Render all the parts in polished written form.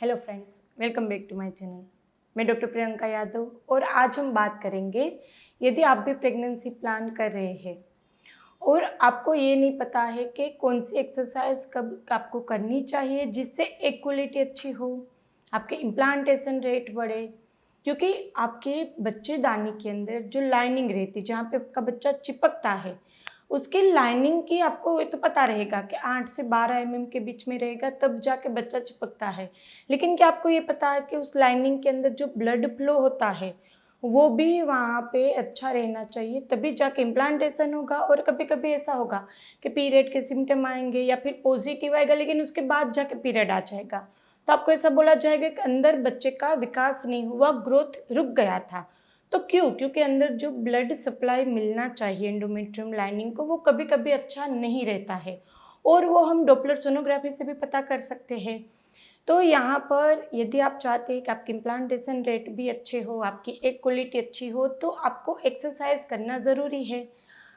Hello friends, welcome back to my channel. मैं doctor Priyanka Yadav और आज हम बात करेंगे यदि आप भी प्रेगनेंसी प्लान कर रहे हैं और आपको ये नहीं पता है कि कौन सी एक्सरसाइज कब आपको करनी चाहिए जिससे एक क्वालिटी अच्छी हो, आपके इम्प्लांटेशन रेट बढ़े। क्योंकि आपके बच्चेदानी के अंदर जो लाइनिंग रहती है जहाँ पे आपका बच्चा चिपकता है उसकी लाइनिंग की आपको ये तो पता रहेगा कि 8 से 12 mm के बीच में रहेगा तब जाके बच्चा चिपकता है। लेकिन क्या आपको ये पता है कि उस लाइनिंग के अंदर जो ब्लड फ्लो होता है वो भी वहाँ पे अच्छा रहना चाहिए, तभी जाके इम्प्लांटेशन होगा। और कभी कभी ऐसा होगा कि पीरियड के सिम्टम आएंगे या फिर पॉजिटिव आएगा लेकिन उसके बाद जाके पीरियड आ जाएगा, तो आपको ऐसा बोला जाएगा कि अंदर बच्चे का विकास नहीं हुआ, ग्रोथ रुक गया था। तो क्यों? क्योंकि अंदर जो ब्लड सप्लाई मिलना चाहिए एंडोमेट्रियम लाइनिंग को वो कभी कभी अच्छा नहीं रहता है, और वो हम डॉपलर सोनोग्राफी से भी पता कर सकते हैं। तो यहाँ पर यदि आप चाहते हैं कि आपकी इम्प्लांटेशन रेट भी अच्छे हो, आपकी एक क्वालिटी अच्छी हो, तो आपको एक्सरसाइज करना ज़रूरी है।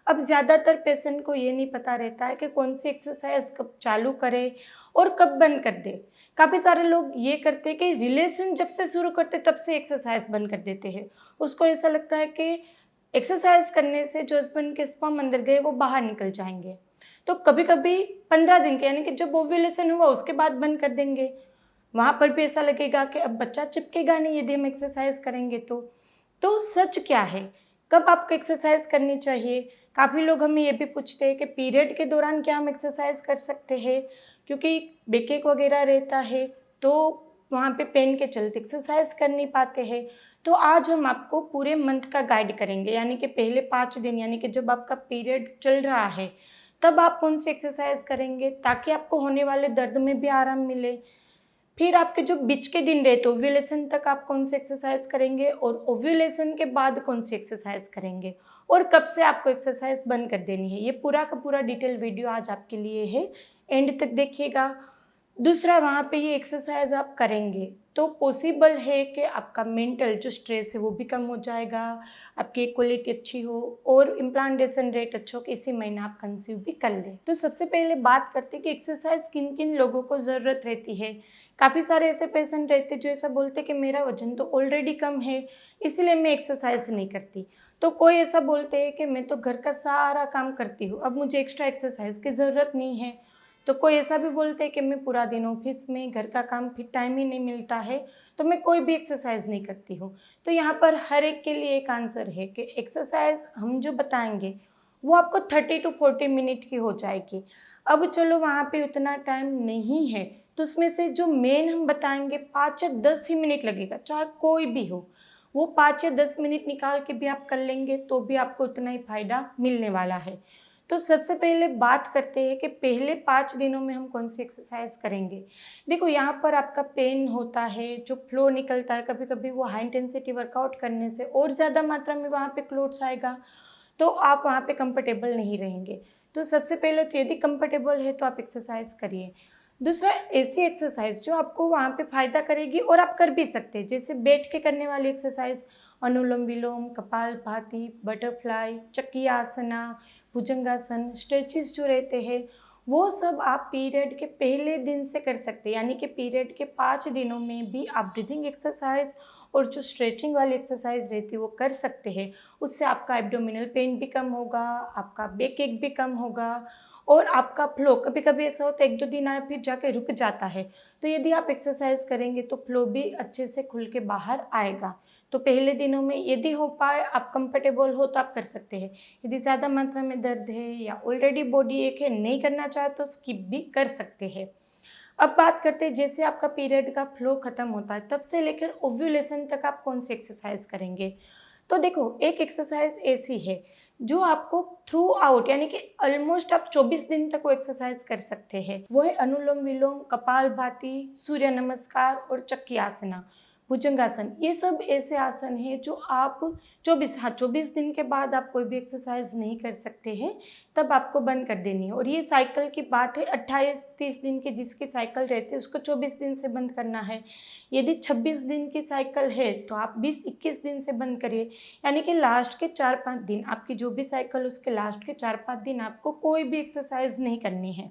अब ज़्यादातर पेशेंट को ये नहीं पता रहता है कि कौन सी एक्सरसाइज कब चालू करें और कब बंद कर दे। काफ़ी सारे लोग ये करते हैं कि रिलेशन जब से शुरू करते तब से एक्सरसाइज बंद कर देते हैं। उसको ऐसा लगता है कि एक्सरसाइज करने से जो हस्बैंड के स्पर्म अंदर गए वो बाहर निकल जाएंगे, तो कभी कभी 15 दिन के यानी कि जब ओव्यूलेशन हुआ उसके बाद बंद कर देंगे। वहाँ पर भी ऐसा लगेगा कि अब बच्चा चिपकेगा नहीं यदि हम एक्सरसाइज करेंगे तो सच क्या है, कब आपको एक्सरसाइज करनी चाहिए? काफ़ी लोग हमें ये भी पूछते हैं कि पीरियड के दौरान क्या हम एक्सरसाइज कर सकते हैं, क्योंकि बेकेक वगैरह रहता है तो वहाँ पे पेन के चलते एक्सरसाइज कर नहीं पाते हैं। तो आज हम आपको पूरे मंथ का गाइड करेंगे, यानी कि पहले 5 दिन यानी कि जब आपका पीरियड चल रहा है तब आप कौन सी एक्सरसाइज करेंगे ताकि आपको होने वाले दर्द में भी आराम मिले। फिर आपके जो बीच के दिन रहते ओव्यूलेशन तक आप कौन सी एक्सरसाइज करेंगे और ओव्यूलेशन के बाद कौन सी एक्सरसाइज करेंगे और कब से आपको एक्सरसाइज बंद कर देनी है। ये पूरा का पूरा डिटेल वीडियो आज आपके लिए है, एंड तक देखिएगा। दूसरा, वहाँ पे ये एक्सरसाइज आप करेंगे तो पॉसिबल है कि आपका मेंटल जो स्ट्रेस है वो भी कम हो जाएगा, आपकी क्वालिटी अच्छी हो और इम्प्लांटेशन रेट अच्छा हो कि इसी महीने आप कंसीव भी कर लें। तो सबसे पहले बात करते हैं कि एक्सरसाइज किन किन लोगों को ज़रूरत रहती है। काफ़ी सारे ऐसे पेशेंट रहते हैं जो ऐसा बोलते हैं कि मेरा वजन तो ऑलरेडी कम है इसलिए मैं एक्सरसाइज नहीं करती। तो कोई ऐसा बोलते हैं कि मैं तो घर का सारा काम करती हूँ, अब मुझे एक्स्ट्रा एक्सरसाइज की ज़रूरत नहीं है। तो कोई ऐसा भी बोलते हैं कि मैं पूरा दिन ऑफिस में घर का काम फिर टाइम ही नहीं मिलता है तो मैं कोई भी एक्सरसाइज नहीं करती हूँ। तो यहाँ पर हर एक के लिए एक आंसर है कि एक्सरसाइज हम जो बताएंगे वो आपको 30 to 40 मिनट की हो जाएगी। अब चलो वहाँ पे उतना टाइम नहीं है तो उसमें से जो मेन हम बताएंगे 5 या 10 ही मिनट लगेगा, चाहे कोई भी हो, वो 5 या 10 मिनट निकाल के भी आप कर लेंगे तो भी आपको उतना ही फायदा मिलने वाला है। तो सबसे पहले बात करते हैं कि पहले 5 दिनों में हम कौन सी एक्सरसाइज करेंगे। देखो यहाँ पर आपका पेन होता है, जो फ्लो निकलता है, कभी कभी वो हाई इंटेंसिटी वर्कआउट करने से और ज़्यादा मात्रा में वहाँ पे क्लोट्स आएगा तो आप वहाँ पे कंफर्टेबल नहीं रहेंगे। तो सबसे पहले तो यदि कंफर्टेबल है तो आप एक्सरसाइज करिए। दूसरा, ऐसी एक्सरसाइज जो आपको वहाँ पे फ़ायदा करेगी और आप कर भी सकते हैं, जैसे बैठ के करने वाली एक्सरसाइज, अनुलोम विलोम, कपालभाति, बटरफ्लाई, चक्की आसना, भुजंगासन, स्ट्रेचेस जो रहते हैं वो सब आप पीरियड के पहले दिन से कर सकते हैं, यानी कि पीरियड के 5 दिनों में भी आप ब्रीथिंग एक्सरसाइज और जो स्ट्रेचिंग वाली एक्सरसाइज रहती है वो कर सकते हैं। उससे आपका एब्डोमिनल पेन भी कम होगा, आपका बैक एक भी कम होगा और आपका फ्लो, कभी कभी ऐसा होता है 1-2 दिन आए फिर जाके रुक जाता है, तो यदि आप एक्सरसाइज करेंगे तो फ्लो भी अच्छे से खुल के बाहर आएगा। तो पहले दिनों में यदि हो पाए, आप कंफर्टेबल हो तो आप कर सकते हैं। यदि ज़्यादा मात्रा में दर्द है या ऑलरेडी बॉडी एक है, नहीं करना चाहे तो स्किप भी कर सकते हैं। अब बात करते हैं जैसे आपका पीरियड का फ्लो ख़त्म होता है तब से लेकर ओव्यूलेशन तक आप कौन सी एक्सरसाइज करेंगे। तो देखो, एक एक्सरसाइज ऐसी है जो आपको थ्रू आउट यानी कि ऑलमोस्ट आप 24 दिन तक वो एक्सरसाइज कर सकते हैं। वो है अनुलोम विलोम, कपालभाति, सूर्य नमस्कार और चक्की आसना, भुजंगासन। ये सब ऐसे आसन हैं जो आप 24 दिन के बाद आप कोई भी एक्सरसाइज नहीं कर सकते हैं, तब आपको बंद कर देनी है। और ये साइकिल की बात है, 28-30 दिन की जिसकी साइकिल रहती है उसको 24 दिन से बंद करना है। यदि 26 दिन की साइकिल है तो आप 20-21 दिन से बंद करिए, यानी कि लास्ट के 4-5 दिन आपकी जो भी साइकिल उसके लास्ट के 4-5 दिन आपको कोई भी एक्सरसाइज नहीं करनी है।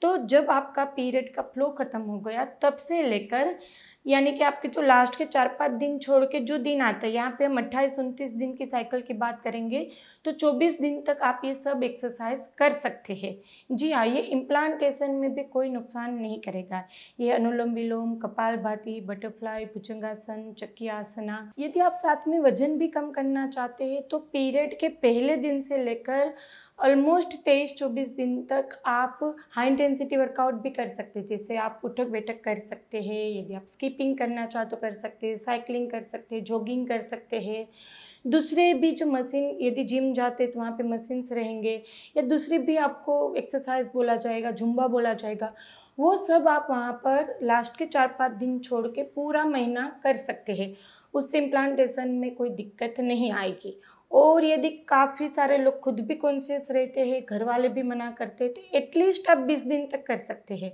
तो जब आपका पीरियड का फ्लो ख़त्म हो गया तब से लेकर यानी कि आपके जो लास्ट के 4-5 दिन छोड़ के जो दिन आता है, यहाँ पे हम 28-29 दिन की साइकिल की बात करेंगे, तो 24 दिन तक आप ये सब एक्सरसाइज कर सकते हैं। जी हाँ, ये इम्प्लांटेशन में भी कोई नुकसान नहीं करेगा। ये अनुलोम विलोम, कपालभाति, बटरफ्लाई, भुजंगासन, चक्की आसना। यदि आप साथ में वजन भी कम करना चाहते हैं तो पीरियड के पहले दिन से लेकर ऑलमोस्ट 23-24 दिन तक आप हाई इंटेंसिटी वर्कआउट भी कर सकते हैं। जैसे आप उठक बैठक कर सकते हैं, यदि आप स्किपिंग करना चाहो तो कर सकते हैं, साइकिलिंग कर सकते हैं, जॉगिंग कर सकते हैं। दूसरे भी जो मशीन, यदि जिम जाते हैं तो वहाँ पे मशीन्स रहेंगे, या दूसरी भी आपको एक्सरसाइज बोला जाएगा, जुम्बा बोला जाएगा, वो सब आप वहाँ पर लास्ट के 4-5 दिन छोड़ के पूरा महीना कर सकते हैं। उससे इम्प्लांटेशन में कोई दिक्कत नहीं आएगी। और यदि काफ़ी सारे लोग खुद भी कॉन्शियस रहते हैं, घर वाले भी मना करते हैं, तो एटलीस्ट आप 20 दिन तक कर सकते हैं।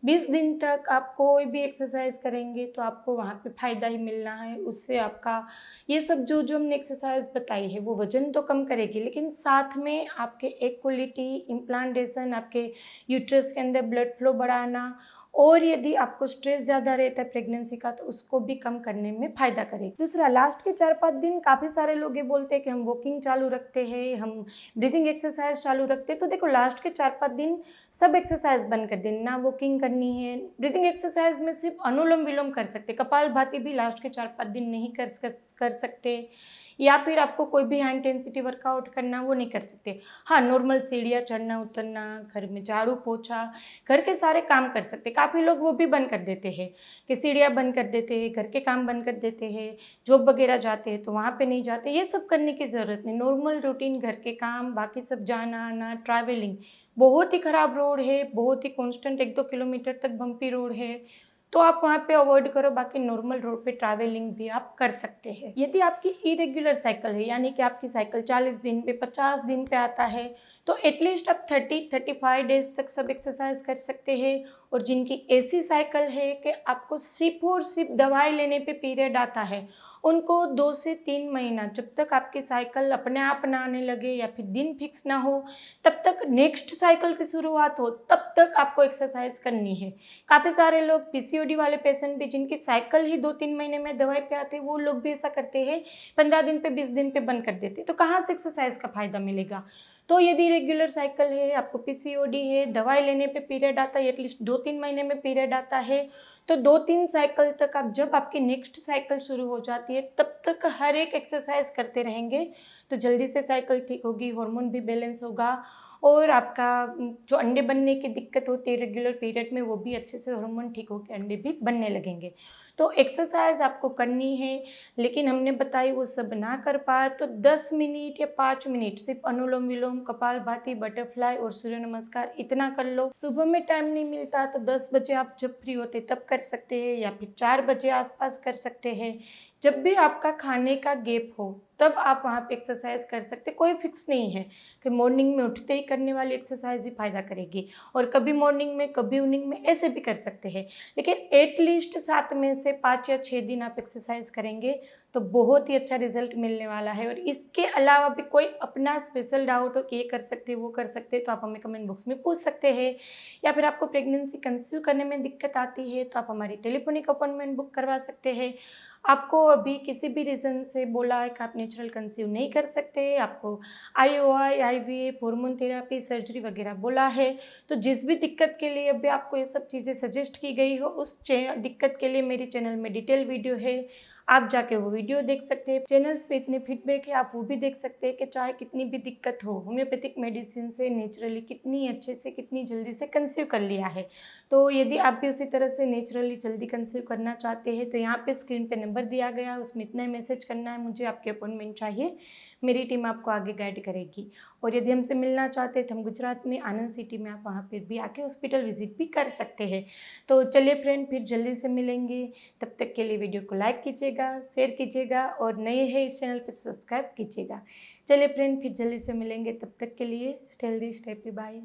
20 दिन तक आप कोई भी एक्सरसाइज करेंगे तो आपको वहाँ पे फ़ायदा ही मिलना है। उससे आपका ये सब जो हमने एक्सरसाइज बताई है वो वज़न तो कम करेगी, लेकिन साथ में आपके एग क्वालिटी, इम्प्लांटेशन, आपके यूट्रस के अंदर ब्लड फ्लो बढ़ाना, और यदि आपको स्ट्रेस ज़्यादा रहता है प्रेगनेंसी का तो उसको भी कम करने में फ़ायदा करेगी। दूसरा, लास्ट के 4-5 दिन काफ़ी सारे लोग ये बोलते हैं कि हम वॉकिंग चालू रखते हैं, हम ब्रीदिंग एक्सरसाइज चालू रखते हैं। तो देखो, लास्ट के 4-5 दिन सब एक्सरसाइज बंद कर देना, ना वॉकिंग करनी है। ब्रीदिंग एक्सरसाइज में सिर्फ अनुलोम विलोम कर सकते, कपालभाति भी लास्ट के 4-5 दिन नहीं कर सकते, या फिर आपको कोई भी हाई इंटेंसिटी वर्कआउट करना वो नहीं कर सकते। हाँ, नॉर्मल सीढ़ियाँ चढ़ना उतरना, घर में झाड़ू पोछा, घर के सारे काम कर सकते। काफ़ी लोग वो भी बंद कर देते हैं कि सीढ़ियाँ बंद कर देते हैं, घर के काम बंद कर देते हैं, जॉब वगैरह जाते हैं तो वहाँ पे नहीं जाते। ये सब करने की ज़रूरत नहीं। नॉर्मल रूटीन घर के काम, बाकी सब जाना आना, ट्रैवलिंग, बहुत ही ख़राब रोड है, बहुत ही कॉन्स्टेंट 1-2 किलोमीटर तक बम्पी रोड है, तो आप वहाँ पे अवॉइड करो। बाकी नॉर्मल रोड पे ट्रैवलिंग भी आप कर सकते हैं। यदि आपकी इरेगुलर साइकिल है, यानी कि आपकी साइकिल 40 दिन पे, 50 दिन पे आता है, तो एटलीस्ट आप 30-35 डेज तक सब एक्सरसाइज कर सकते हैं। और जिनकी ऐसी साइकिल है कि आपको सिर्फ और सिर्फ दवाई लेने पे पीरियड आता है, उनको 2 से 3 महीना, जब तक आपकी साइकिल अपने आप ना आने लगे या फिर दिन फिक्स ना हो, तब तक नेक्स्ट साइकिल की शुरुआत हो, तब तक आपको एक्सरसाइज करनी है। काफ़ी सारे लोग पीसीओडी वाले पेशेंट भी, जिनकी साइकिल ही 2-3 महीने में दवाई पे आते हैं, वो लोग भी ऐसा करते हैं, 15 दिन पे, 20 दिन पे बंद कर देते हैं। तो कहाँ से एक्सरसाइज का फ़ायदा मिलेगा? तो यदि रेगुलर साइकिल है, आपको पीसीओडी है, दवाई लेने पे पीरियड आता है, एटलीस्ट 2-3 महीने में पीरियड आता है, तो 2-3 साइकिल तक आप, जब आपकी नेक्स्ट साइकिल शुरू हो जाती है, तब तक हर एक एक्सरसाइज करते रहेंगे तो जल्दी से साइकिल ठीक होगी, हार्मोन भी बैलेंस होगा, और आपका जो अंडे बनने की दिक्कत होती है रेगुलर पीरियड में, वो भी अच्छे से हार्मोन ठीक होकर अंडे भी बनने लगेंगे। तो एक्सरसाइज आपको करनी है, लेकिन हमने बताई वो सब ना कर पाए तो 10 मिनट या 5 मिनट सिर्फ अनुलोम विलोम, कपालभाति, बटरफ्लाई और सूर्य नमस्कार, इतना कर लो। सुबह में टाइम नहीं मिलता तो 10 बजे आप जब फ्री होते तब कर सकते हैं, या फिर 4 बजे आसपास कर सकते हैं। जब भी आपका खाने का गैप हो तब आप वहाँ पे एक्सरसाइज कर सकते। कोई फिक्स नहीं है कि मॉर्निंग में उठते ही करने वाली एक्सरसाइज ही फ़ायदा करेगी, और कभी मॉर्निंग में, कभी इवनिंग में, ऐसे भी कर सकते हैं। लेकिन एटलीस्ट 7 में से 5 या 6 दिन आप एक्सरसाइज करेंगे तो बहुत ही अच्छा रिजल्ट मिलने वाला है। और इसके अलावा भी कोई अपना स्पेशल डाउट हो कि ये कर सकते हैं, वो कर सकते हैं, तो आप हमें कमेंट बॉक्स में पूछ सकते हैं। या फिर आपको प्रेगनेंसी कंसीव करने में दिक्कत आती है तो आप हमारी टेलीफोनिक अपॉइंटमेंट बुक करवा सकते हैं। आपको अभी किसी भी रीज़न से बोला है कि आप नेचुरल कंसीव नहीं कर सकते, आपको IOI, IVF, hormone therapy, surgery वगैरह बोला है, तो जिस भी दिक्कत के लिए अभी आपको ये सब चीज़ें सजेस्ट की गई हो, उस दिक्कत के लिए मेरे चैनल में डिटेल वीडियो है, आप जाके वो वीडियो देख सकते हैं। चैनल्स पे इतने फीडबैक है, आप वो भी देख सकते हैं कि चाहे कितनी भी दिक्कत हो, होम्योपैथिक मेडिसिन से नेचुरली कितनी अच्छे से, कितनी जल्दी से कंसीव कर लिया है। तो यदि आप भी उसी तरह से नेचुरली जल्दी कंसीव करना चाहते हैं तो यहाँ पे स्क्रीन पे नंबर दिया गया है, उसमें इतना ही मैसेज करना है, मुझे आपकी अपॉइंटमेंट चाहिए, मेरी टीम आपको आगे गाइड करेगी। और यदि हमसे मिलना चाहते हैं तो हम गुजरात में आनंद सिटी में, आप वहाँ पर भी आके हॉस्पिटल विजिट भी कर सकते हैं। तो चलिए फ्रेंड, फिर जल्दी से मिलेंगे। तब तक के लिए वीडियो को लाइक कीजिएगा, शेयर कीजिएगा, और नए हैं इस चैनल पर सब्सक्राइब कीजिएगा। चलिए फ्रेंड, फिर जल्दी से मिलेंगे। तब तक के लिए stay healthy, stay happy, bye.